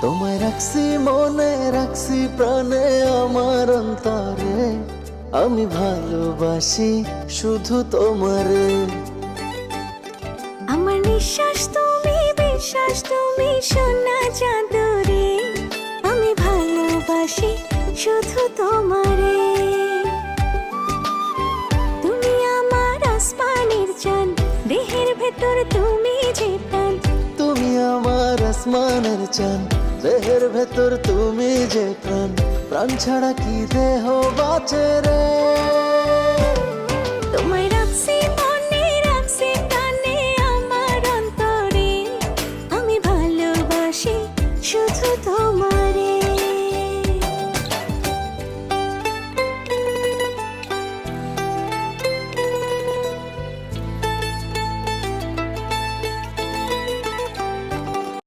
তোমায় রাখছি মনে, রাখছি প্রাণে, আমার অন্তরে আমি ভালোবাসি শুধু তোমারে। আমার নিঃশ্বাস তুমি, বিশ্বাস তুমি, সোনা চাঁদরে আমি ভালোবাসি শুধু তোমারে। তুমি আমার আসমানের চাঁদ, দেহের ভেতর তুমি যে প্রাণ। তুমি আমার আসমানের চাঁদ, দেহের ভেতর তুমি যে প্রাণ। প্রাণ ছাড়া কি দেহ বাঁচে রে। তোমায় রাখছি মনে, রাখছি প্রাণে, আমার অন্তরে আমি ভালোবাসি শুধু তোমার।